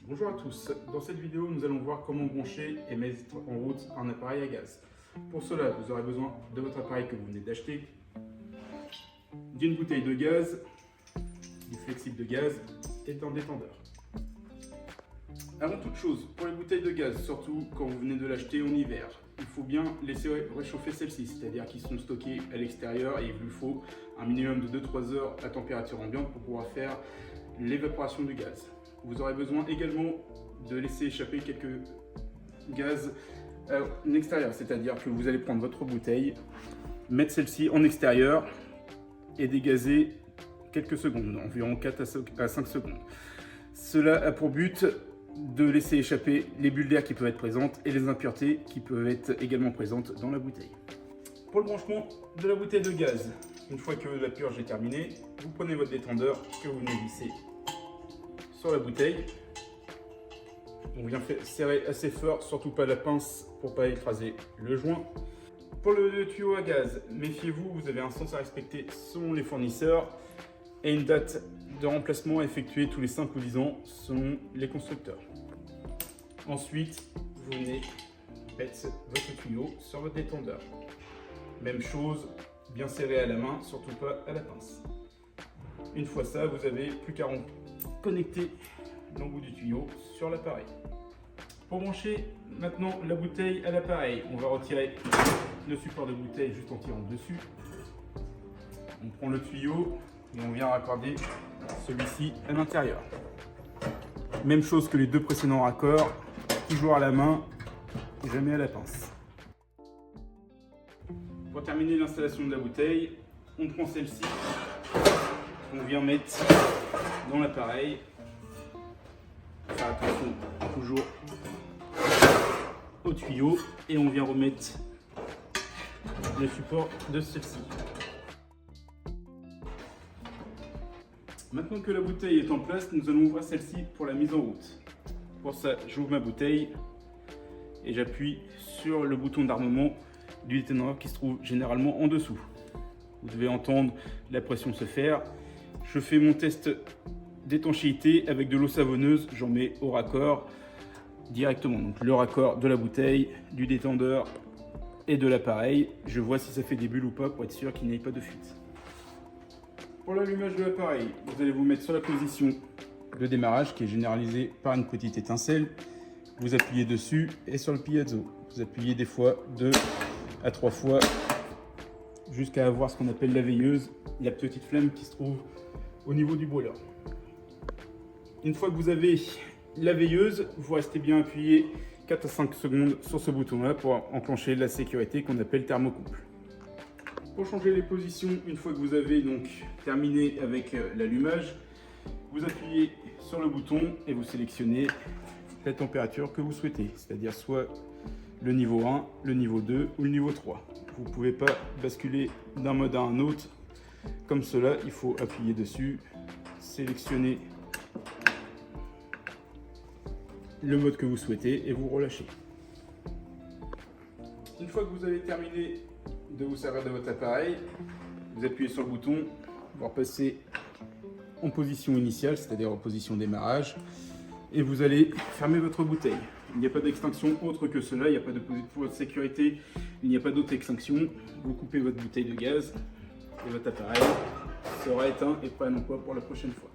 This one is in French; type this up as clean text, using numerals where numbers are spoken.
Bonjour à tous, dans cette vidéo nous allons voir comment brancher et mettre en route un appareil à gaz. Pour cela vous aurez besoin de votre appareil que vous venez d'acheter, d'une bouteille de gaz, du flexible de gaz et d'un détendeur. Avant toute chose, pour les bouteilles de gaz, surtout quand vous venez de l'acheter en hiver, il faut bien laisser réchauffer celles-ci, c'est-à-dire qu'ils sont stockés à l'extérieur et il vous faut un minimum de 2-3 heures à température ambiante pour pouvoir faire l'évaporation du gaz. Vous aurez besoin également de laisser échapper quelques gaz en extérieur, c'est-à-dire que vous allez prendre votre bouteille, mettre celle-ci en extérieur et dégazer quelques secondes, environ 4 à 5 secondes. Cela a pour but de laisser échapper les bulles d'air qui peuvent être présentes et les impuretés qui peuvent être également présentes dans la bouteille. Pour le branchement de la bouteille de gaz, une fois que la purge est terminée, vous prenez votre détendeur que vous venez visser sur la bouteille. On vient serrer assez fort, surtout pas la pince pour pas écraser le joint. Pour le tuyau à gaz, méfiez-vous, vous avez un sens à respecter selon les fournisseurs et une date de remplacement à effectuer tous les 5 ou 10 ans selon les constructeurs. Ensuite, vous venez mettre votre tuyau sur votre détendeur. Même chose, bien serré à la main, surtout pas à la pince. Une fois ça, vous avez plus qu'à connecter l'embout du tuyau sur l'appareil. Pour brancher maintenant la bouteille à l'appareil, on va retirer le support de bouteille juste en tirant dessus. On prend le tuyau et on vient raccorder celui-ci à l'intérieur. Même chose que les deux précédents raccords, toujours à la main, jamais à la pince. Pour terminer l'installation de la bouteille, on prend celle-ci, on vient mettre dans l'appareil. Faire attention toujours au tuyau et on vient remettre le support de celle-ci. Maintenant que la bouteille est en place, nous allons ouvrir celle-ci pour la mise en route. Pour ça, j'ouvre ma bouteille et j'appuie sur le bouton d'armement du détendeur qui se trouve généralement en dessous. Vous devez entendre la pression se faire. Je fais mon test d'étanchéité avec de l'eau savonneuse, j'en mets au raccord directement. Donc le raccord de la bouteille, du détendeur et de l'appareil. Je vois si ça fait des bulles ou pas pour être sûr qu'il n'y ait pas de fuite. Pour l'allumage de l'appareil, vous allez vous mettre sur la position de démarrage qui est généralisée par une petite étincelle. Vous appuyez dessus et sur le piezo. Vous appuyez des fois 2 à 3 fois jusqu'à avoir ce qu'on appelle la veilleuse, la petite flamme qui se trouve au niveau du brûleur. Une fois que vous avez la veilleuse, vous restez bien appuyé 4 à 5 secondes sur ce bouton-là pour enclencher la sécurité qu'on appelle thermocouple. Pour changer les positions, une fois que vous avez donc terminé avec l'allumage, vous appuyez sur le bouton et vous sélectionnez la température que vous souhaitez, c'est-à-dire soit le niveau 1, le niveau 2 ou le niveau 3. Vous ne pouvez pas basculer d'un mode à un autre comme cela, il faut appuyer dessus, sélectionner le mode que vous souhaitez et vous relâchez. Une fois que vous avez terminé de vous servir de votre appareil, vous appuyez sur le bouton pour passer en position initiale, c'est-à-dire en position démarrage, et vous allez fermer votre bouteille. Il n'y a pas d'extinction autre que cela, il n'y a pas de pour votre sécurité, il n'y a pas d'autre extinction. Vous coupez votre bouteille de gaz et votre appareil sera éteint et prêt à l'emploi pour la prochaine fois.